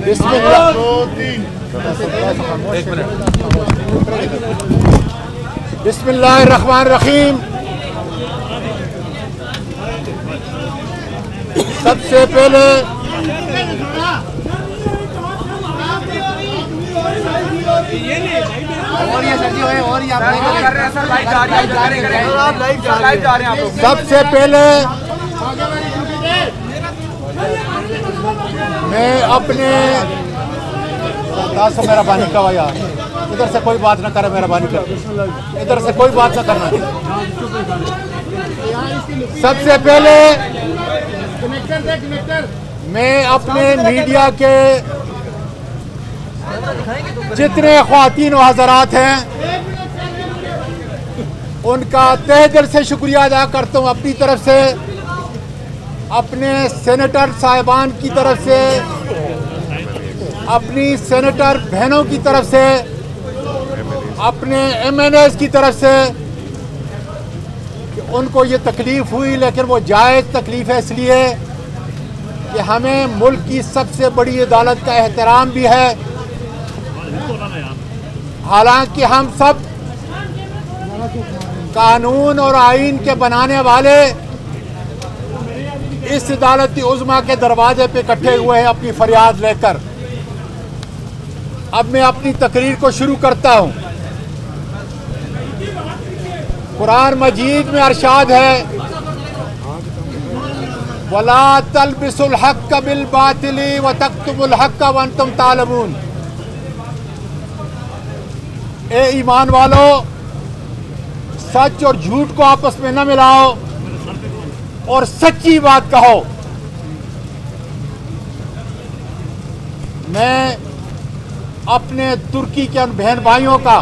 बिस्मिल्लाहिर्रहमानिर्रहीम। सबसे पहले मैं अपने मेहरबानी का यार इधर से कोई बात ना करे, मेहरबानी कर, इधर से कोई बात ना करना। सबसे पहले मैं अपने मीडिया के जितने ख्वातीन व हज़रात हैं उनका तहे दिल से शुक्रिया अदा करता हूँ। अपनी तरफ से, अपने सेनेटर साहिबान की तरफ से, अपनी सेनेटर बहनों की तरफ से, अपने MNAs की तरफ से कि उनको ये तकलीफ़ हुई, लेकिन वो जायज़ तकलीफ़ है, इसलिए कि हमें मुल्क की सबसे बड़ी अदालत का एहतराम भी है। हालांकि हम सब कानून और आइन के बनाने वाले इस अदालती उज़्मा के दरवाजे पे इकट्ठे हुए हैं अपनी फरियाद लेकर। अब मैं अपनी तकरीर को शुरू करता हूँ। कुरान मजीद में अरशाद है, वला तलबिसुल हक़्क़ बिल बातिली व तक्तुमुल हक़्क़ व अंतुम तालमून। ए ईमान वालों, सच और झूठ को आपस में न मिलाओ और सच्ची बात कहो। मैं अपने तुर्की के बहन भाइयों का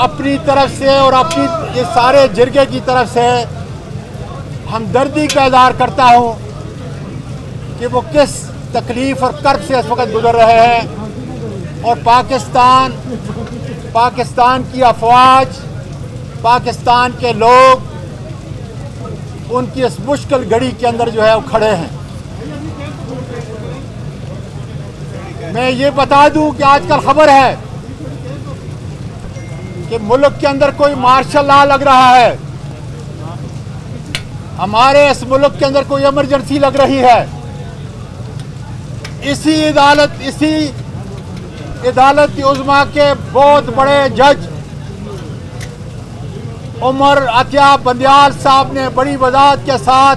अपनी तरफ से और अपनी ये सारे जिरगे की तरफ से हमदर्दी का इज़हार करता हूँ कि वो किस तकलीफ़ और कर्ब से इस वक्त गुजर रहे हैं, और पाकिस्तान की अफवाज, पाकिस्तान के लोग उनकी इस मुश्किल घड़ी के अंदर जो है वो खड़े हैं। मैं ये बता दूं कि आजकल खबर है कि मुल्क के अंदर कोई मार्शल लॉ लग रहा है, हमारे इस मुल्क के अंदर कोई इमरजेंसी लग रही है। इसी अदालत उज़्मा के बहुत बड़े जज उमर अतिया बंदियाल साहब ने बड़ी वज़ाहत के साथ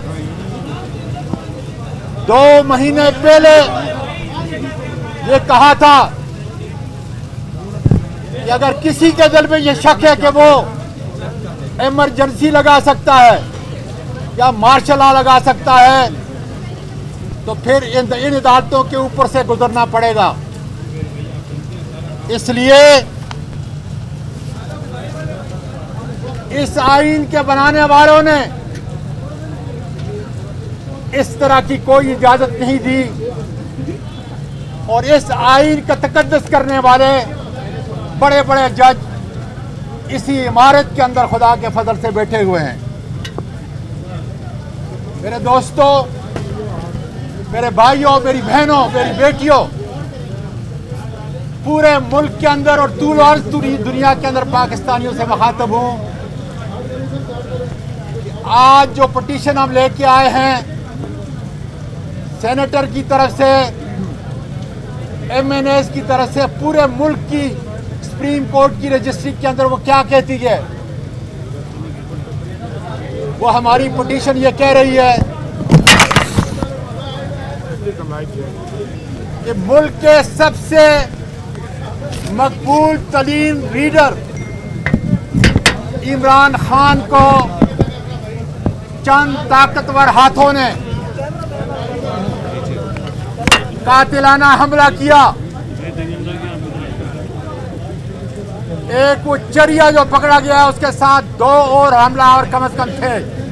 2 महीने पहले ये कहा था कि अगर किसी के दिल में ये शक है कि वो इमरजेंसी लगा सकता है या मार्शल लॉ लगा सकता है, तो फिर इन अदालतों के ऊपर से गुजरना पड़ेगा। इसलिए इस आइन के बनाने वालों ने इस तरह की कोई इजाजत नहीं दी, और इस आइन का तकद्दुस करने वाले बड़े बड़े जज इसी इमारत के अंदर खुदा के फजल से बैठे हुए हैं। मेरे दोस्तों, मेरे भाइयों, मेरी बहनों, मेरी बेटियों, पूरे मुल्क के अंदर और दुनिया के अंदर पाकिस्तानियों से मुखातब हूँ। आज जो पिटीशन हम लेके आए हैं सेनेटर की तरफ से, MNAs की तरफ से, पूरे मुल्क की सुप्रीम कोर्ट की रजिस्ट्री के अंदर वो क्या कहती है? वो हमारी पिटीशन ये कह रही है कि मुल्क के सबसे मकबूल तरीन लीडर इमरान खान को चंद ताकतवर हाथों ने कातिलाना हमला किया। एक वो चरिया जो पकड़ा गया है, उसके साथ 2 और हमलावर कम से कम थे।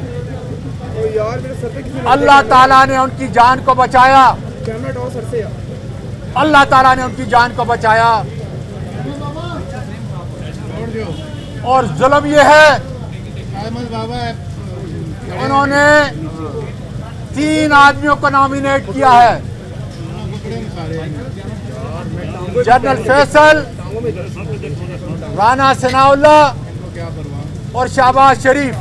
अल्लाह ताला ने उनकी जान को बचाया, अल्लाह ताला ने उनकी जान को बचाया। और जुल्म ये है कि उन्होंने 3 आदमियों को नॉमिनेट किया है जनरल फैसल, राना सनाउल्लाह और शहबाज शरीफ,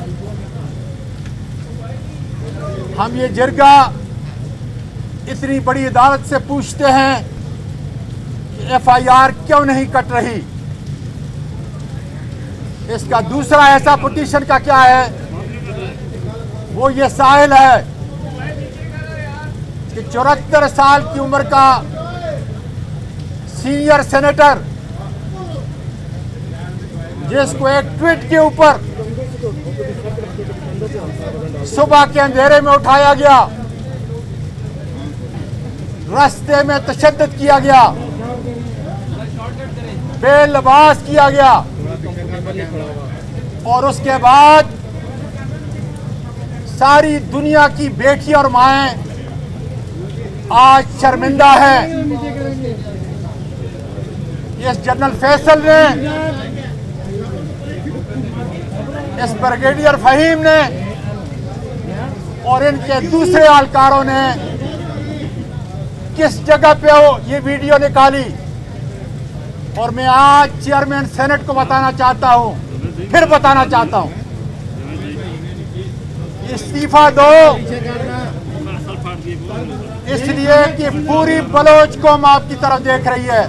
हम ये जिरगा इतनी बड़ी अदालत से पूछते हैं कि FIR क्यों नहीं कट रही। इसका दूसरा ऐसा पिटीशन का क्या है, वो ये साहिल है कि 74 साल की उम्र का सीनियर सेनेटर, जिसको एक ट्वीट के ऊपर सुबह के अंधेरे में उठाया गया, रास्ते में तशद्दुद किया गया, बेलबास किया गया और उसके बाद सारी दुनिया की बेटियां और माएं आज शर्मिंदा हैं। इस जनरल फैसल ने, इस ब्रिगेडियर फहीम ने और इनके दूसरे एहलकारों ने किस जगह पे हो ये वीडियो निकाली। और मैं आज चेयरमैन सेनेट को बताना चाहता हूं, फिर बताना चाहता हूं, इस्तीफा दो, इसलिए कि पूरी बलोच कौम आपकी तरफ देख रही है,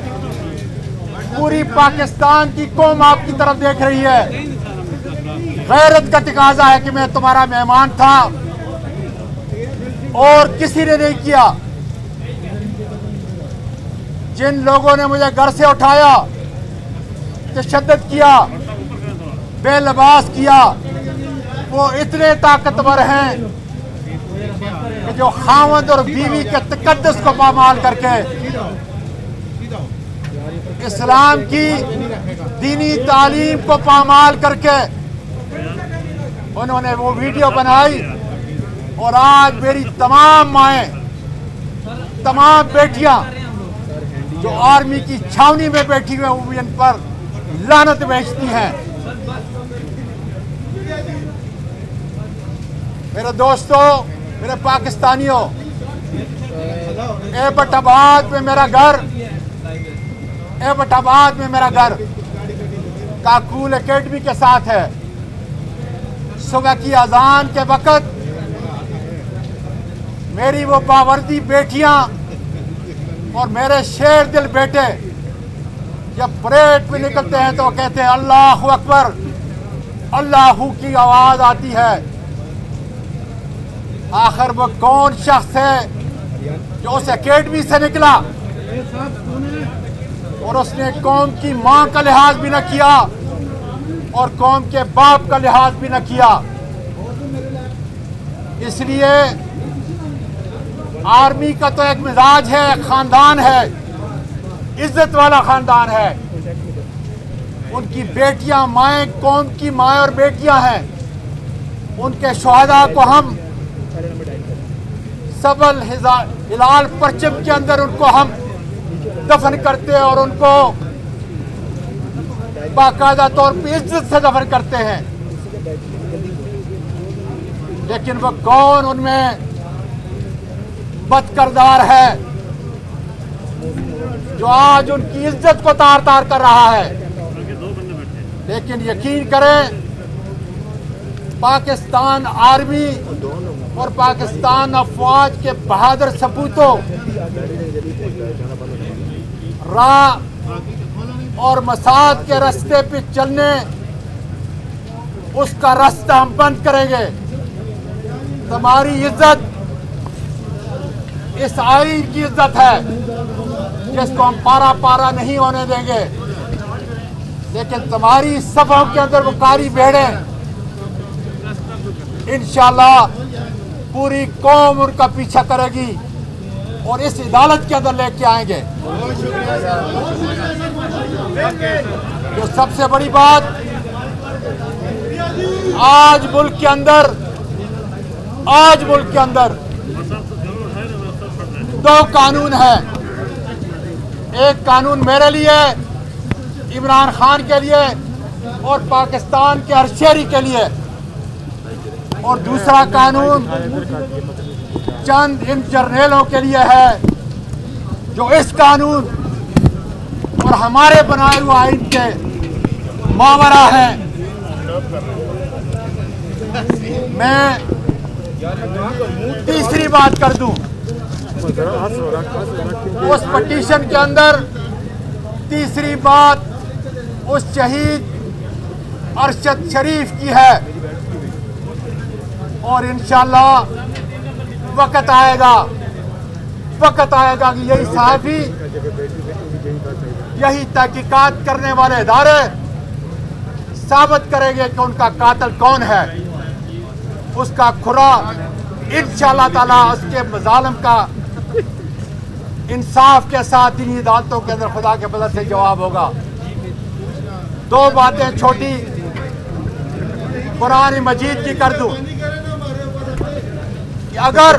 पूरी पाकिस्तान की कौम आपकी तरफ देख रही है। गैरत का तकाजा है कि मैं तुम्हारा मेहमान था और किसी ने नहीं किया। जिन लोगों ने मुझे घर से उठाया, तशद्दुद किया, बेलबास किया, वो इतने ताकतवर हैं कि जो खावंद और बीवी के तकद्दुस को पामाल करके इस्लाम की दीनी तालीम को पामाल करके उन्होंने वो वीडियो बनाई। और आज मेरी तमाम माएं, तमाम बेटियां जो आर्मी की छावनी में बैठी हुई, वो इन पर लानत भेजती हैं। मेरे दोस्तों, मेरे पाकिस्तानियों, एबटाबाद में मेरा घर, एबटाबाद में मेरा घर काकूल एकेडमी के साथ है। सुबह की अजान के वक्त मेरी वो बावर्दी बेटियां और मेरे शेर दिल बेटे जब परेड पे निकलते हैं तो कहते हैं अल्लाहू अकबर, अल्लाहू की आवाज आती है। आखिर वो कौन शख्स है जो उस एकेडमी से निकला और उसने कौम की मां का लिहाज भी न किया और कौम के बाप का लिहाज भी न किया। इसलिए आर्मी का तो एक मिजाज है, एक खानदान है, इज्जत वाला खानदान है। उनकी बेटियां माएँ कौम की माएँ और बेटियां हैं। उनके शहादा को हम सबल हिलाल परचम के अंदर उनको हम दफन करते हैं और उनको बाकायदा तौर पर इज्जत से दफन करते हैं। लेकिन वो कौन उनमें बदकिरदार है जो आज उनकी इज्जत को तार तार कर रहा है। लेकिन यकीन करें, पाकिस्तान आर्मी और पाकिस्तान अफवाज के बहादुर सपूतों राह और मसाद के रास्ते पे चलने, उसका रास्ता हम बंद करेंगे। तुम्हारी इज्जत इस आईन की इज्जत है जिसको हम पारा पारा नहीं होने देंगे। लेकिन तुम्हारी सभाओं के अंदर वो कारी भेड़े इंशाल्लाह पूरी कौम उनका पीछा करेगी और इस अदालत के अंदर लेके आएंगे। जो सबसे बड़ी बात, आज मुल्क के अंदर दो कानून हैं। एक कानून मेरे लिए, इमरान खान के लिए और पाकिस्तान के हर शहरी के लिए, और दूसरा कानून चंद इन जर्नेलों के लिए है जो इस कानून और हमारे बनाए हुए आइन के मावरा है। मैं तीसरी बात कर दूं, उस पिटीशन के अंदर तीसरी बात उस शहीद अरशद शरीफ की है और इंशाअल्लाह वक्त आएगा कि यही सहाफ़ी, यही तहकीकात करने वाले इदारे साबित करेंगे कि उनका कातिल कौन है। उसका खुरा इंशाअल्लाह ताला उसके मज़ालिम का इंसाफ के साथ इन अदालतों के अंदर खुदा के बदल से जवाब होगा। दो बातें छोटी कुरान मजीद की कर दूं कि अगर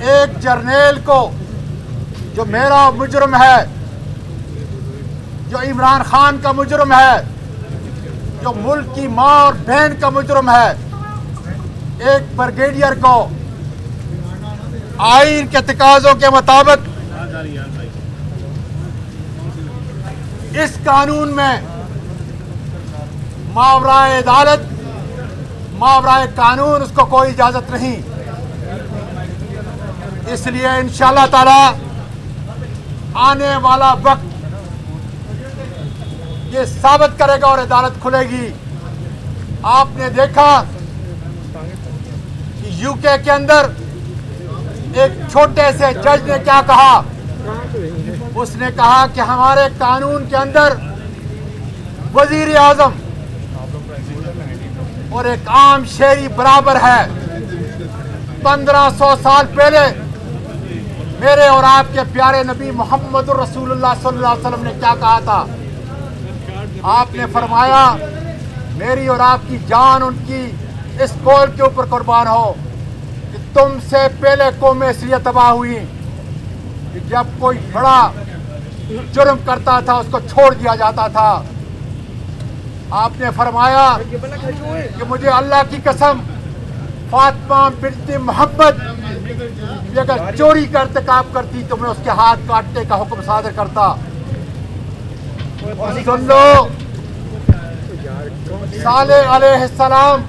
एक जर्नेल को, जो मेरा मुजरम है, जो इमरान खान का मुजरम है, जो मुल्क की माँ और बहन का मुजरम है, एक ब्रिगेडियर को आइन के तकाज़ों के मुताबिक इस कानून में मावराए अदालत, मावराए कानून उसको कोई इजाजत नहीं। इसलिए इंशाअल्लाह ताला आने वाला वक्त ये साबित करेगा और अदालत खुलेगी। आपने देखा कि यूके के अंदर एक छोटे से जज ने क्या कहा। उसने कहा कि हमारे कानून के अंदर वजीर आजम और एक आम शहरी बराबर है। 1500 साल पहले मेरे और आपके प्यारे नबी मोहम्मद रसूलुल्लाह सल्लल्लाहु अलैहि वसल्लम ने क्या कहा था। आपने फरमाया, मेरी और आपकी जान उनकी इस कौल के ऊपर कुर्बान हो कि तुमसे पहले कौमें इसलिए तबाह हुई कि जब कोई बड़ा जुर्म करता था उसको छोड़ दिया जाता था। आपने फरमाया कि मुझे अल्लाह की कसम, फातिमा बिन्ते मोहम्मद अगर चोरी का इर्तिकाब करती तो मैं उसके हाथ काटने का हुक्म सादर करता। और सुन लो सालेह अलैहिस्सलाम,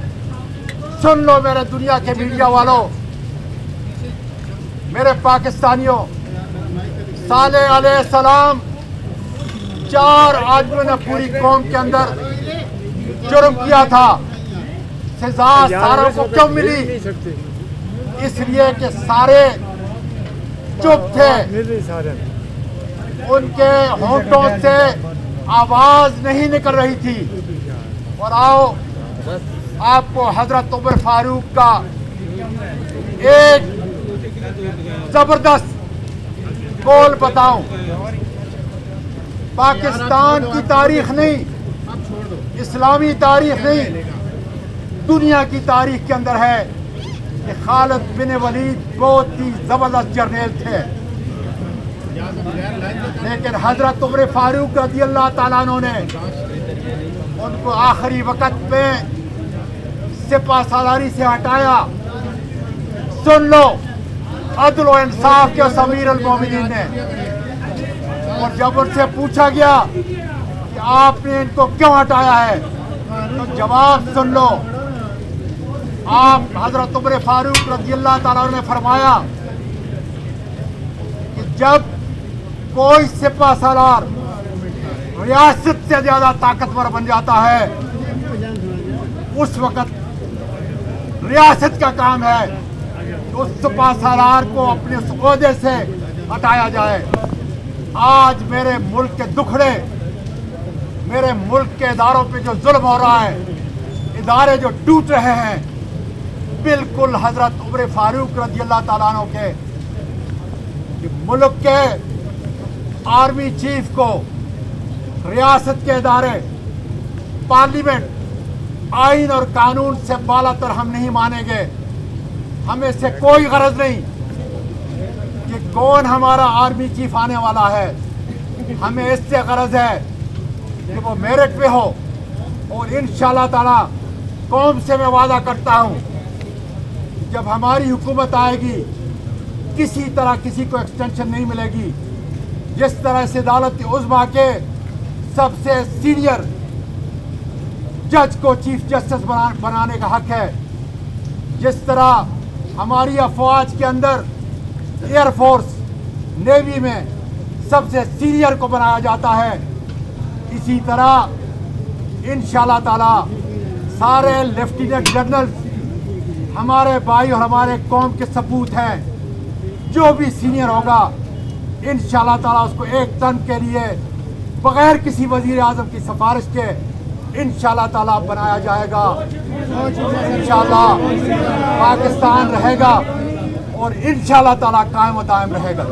सुन लो मेरे दुनिया के मीडिया वालों, मेरे पाकिस्तानियों, सालेह अलैहिस्सलाम 4 आदमियों ने पूरी कौम के अंदर जुर्म किया था। सजा सारों को क्यों मिली? इसलिए कि सारे चुप थे, उनके होंठों से आवाज नहीं निकल रही थी। और आओ आपको हजरत उमर फारूक का एक जबरदस्त कौल बताऊं। पाकिस्तान की तारीख नहीं, इस्लामी तारीख नहीं, दुनिया की तारीख के अंदर है कि खालिद बिन वलीद बहुत ही जबरदस्त जर्नल थे, लेकिन हजरत उमर फारूक रज़ी अल्लाह ताला अन्हु ने उनको आखिरी वक्त में सिपा सालारी से हटाया। सुन लो अदल और इंसाफ के अमीर अल मोमिनीन ने। और जब उनसे पूछा गया कि आपने इनको क्यों हटाया है, तो जवाब सुन लो। आप हजरत उमर फारूक रज़ी अल्लाह ताला ने फरमाया कि जब कोई सिपा सालार रियासत से ज्यादा ताकतवर बन जाता है, उस वक्त रियासत का काम है कि उस सिपा सालार को अपने उस ओहदे से हटाया जाए। आज मेरे मुल्क के दुखड़े, मेरे मुल्क के इदारों पे जो जुल्म हो रहा है, इदारे जो टूट रहे हैं, बिल्कुल हजरत उमर फारूक रज़ी अल्लाह ताला अन्हु के मुल्क के आर्मी चीफ को, रियासत के इदारे, पार्लियामेंट, आइन और कानून से बालातर हम नहीं मानेंगे। हमें से कोई गरज नहीं कि कौन हमारा आर्मी चीफ आने वाला है। हमें इससे गरज है कि वो मेरिट पे हो। और इंशाअल्लाह ताला कौम से मैं वादा करता हूँ, जब हमारी हुकूमत आएगी किसी तरह किसी को एक्सटेंशन नहीं मिलेगी। जिस तरह से अदालत उज़्मा के सबसे सीनियर जज को चीफ जस्टिस बनाने का हक है, जिस तरह हमारी अफवाज के अंदर एयरफोर्स नेवी में सबसे सीनियर को बनाया जाता है, इसी तरह इंशाअल्लाह ताला सारे लेफ्टिनेंट जनरल हमारे भाई और हमारे कौम के सपूत हैं। जो भी सीनियर होगा इंशाअल्लाह ताला उसको एक टर्म के लिए बगैर किसी वजीर आज़म की सिफारिश के इंशाअल्लाह ताला बनाया जाएगा। इंशाअल्लाह पाकिस्तान रहेगा और इंशाअल्लाह ताला कायम व दायम रहेगा।